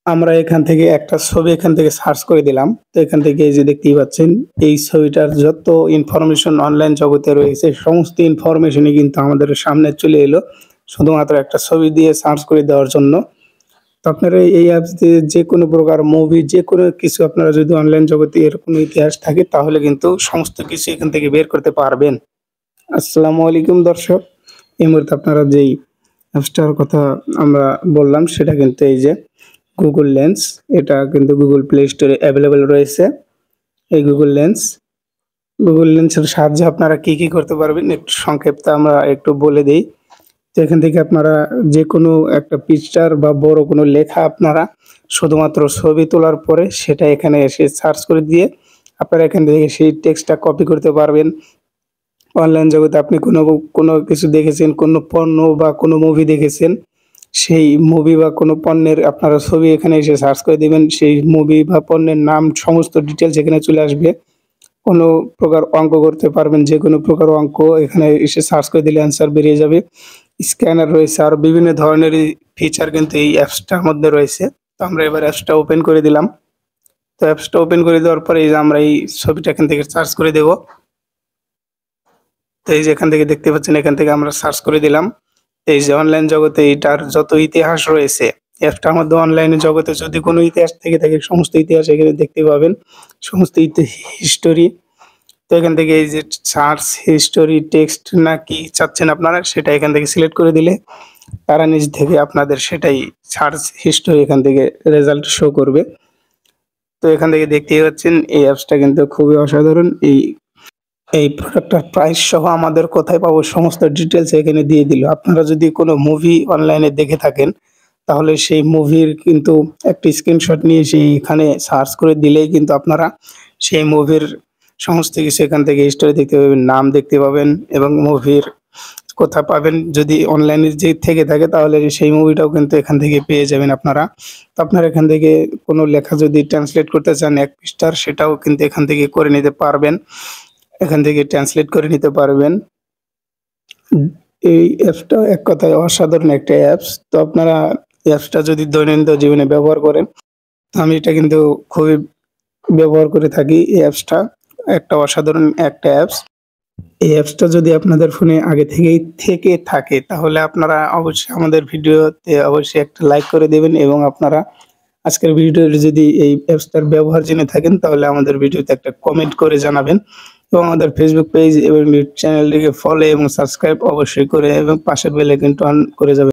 আমরা এখান থেকে একটা ছবি এখান থেকে সার্চ করে দিলাম। তো এখান থেকে এই যে দেখতেই পাচ্ছেন এই ছবিটার যত ইনফরমেশন অনলাইন জগতে রয়েছে সমস্ত ইনফরমেশনই কিন্তু আমাদের সামনে চলে এলো। শুধুমাত্র একটা ছবি দিয়ে সার্চ করে দেওয়ার জন্য। তো আপনারা এই অ্যাপস দিয়ে যেকোনো প্রকার মুভি যেকোনো কিছু আপনারা যদি অনলাইন জগতে এর কোনো ইতিহাস থাকে তাহলে কিন্তু সমস্ত কিছু এখান থেকে বের করতে পারবেন। আসসালামু আলাইকুম দর্শক। এই মুহূর্তে আপনারা যেই অ্যাপসটার কথা আমরা বললাম সেটা কিন্তু এই যে গুগল লেন্স। এটা কিন্তু গুগল প্লে স্টোরে অ্যাভেলেবল রয়েছে। এই গুগল লেন্সের সাহায্যে আপনারা কি করতে পারবেন একটু সংক্ষেপে আমরা একটু বলে দেই। তো এখান থেকে আপনারা যেকোনো একটা পিকচার বা বড় কোনো লেখা আপনারা শুধুমাত্র ছবি তোলার পরে সেটা এখানে এসে সার্চ করে দিয়ে আপনারা এখান থেকে সেই টেক্সটটা কপি করতে পারবেন। অনলাইন জগতে আপনি কোনো কিছু দেখেছেন, কোনো পণ্য বা কোনো মুভি দেখেছেন, সেই মুভি বা কোনো পণ্যের আপনারা ছবি এখানে এসে সার্চ করে দিবেন। সেই মুভি বা পণ্যের নাম সমস্ত ডিটেইলস এখানে চলে আসবে। কোনো প্রকার অঙ্ক করতে পারবেন, যেকোনো প্রকার অঙ্ক এখানে এসে সার্চ করে দিলে অ্যান্সার বেরিয়ে যাবে। স্ক্যানার রয়েছে, আরো বিভিন্ন ধরনেরই ফিচার কিন্তু এই অ্যাপসটার মধ্যে রয়েছে। তো আমরা এবার অ্যাপসটা ওপেন করে দিলাম। তো অ্যাপসটা ওপেন করে দেওয়ার পরে এই যে আমরা এই ছবিটা এখান থেকে সার্চ করে দেব। তো এই যে এখান থেকে দেখতে পাচ্ছেন এখান থেকে আমরা সার্চ করে দিলাম। এই যে অনলাইন জগতে এটার যত ইতিহাস রয়েছে অ্যাপটার মধ্যে অনলাইনে জগতে যদি কোনো ইতিহাস থেকে থাকে সমস্ত ইতিহাস এখানে দেখতে পাবেন। সমস্ত হিস্টোরি। তো এখান থেকে এই যে সার্চ হিস্টোরি টেক্সট না কি চাচ্ছেন আপনারা সেটা এখান থেকে সিলেক্ট করে দিলে তারা নিজ থেকে আপনাদের সেটাই সার্চ হিস্টোরি এখান থেকে রেজাল্ট শো করবে। তো এখান থেকে দেখতেই পাচ্ছেন এই অ্যাপসটা কিন্তু খুবই অসাধারণ। এই প্রোডাক্টটার প্রাইস সহ আমাদের কোথায় পাবো সমস্ত ডিটেইলস এখানে দিয়ে দিল। আপনারা যদি কোনো মুভি অনলাইনে দেখে থাকেন তাহলে সেই মুভির কিন্তু একটা স্ক্রিনশট নিয়ে সেইখানে সার্চ করে দিলেই কিন্তু আপনারা সেই মুভির সমস্ত কিছু এখান থেকে হিস্টোরি দেখতে পাবেন, নাম দেখতে পাবেন এবং মুভির কোথায় পাবেন। যদি অনলাইনে যে থেকে থাকে তাহলে সেই মুভিটাও কিন্তু এখান থেকে পেয়ে যাবেন আপনারা। তো আপনারা এখান থেকে কোনো লেখা যদি ট্রান্সলেট করতে চান এক পৃষ্ঠার সেটাও কিন্তু এখান থেকে করে নিতে পারবেন। এখান থেকে ট্রান্সলেট করে নিতে পারবেন। এই অ্যাপসটা এক কথায় অসাধারণ একটা অ্যাপস। তো আপনারা অ্যাপসটা যদি দৈনন্দিন জীবনে ব্যবহার করেন, তো আমি এটা কিন্তু খুবই ব্যবহার করে থাকি। এই অ্যাপসটা একটা অসাধারণ একটা অ্যাপস। এই অ্যাপসটা যদি আপনাদের ফোনে আগে থেকেই থেকে থাকে তাহলে আপনারা অবশ্যই আমাদের ভিডিওতে অবশ্যই একটা লাইক করে দেবেন এবং আপনারা আজকের ভিডিওর যদি এই অ্যাপসটার ব্যবহার জেনে থাকেন তাহলে আমাদের ভিডিওতে একটা কমেন্ট করে জানাবেন এবং আমাদের ফেসবুক পেজ এবং ইউটিউব চ্যানেলটিকে ফলো এবং সাবস্ক্রাইব অবশ্যই করে এবং পাশের বেল আইকনটা অন করে যাবেন।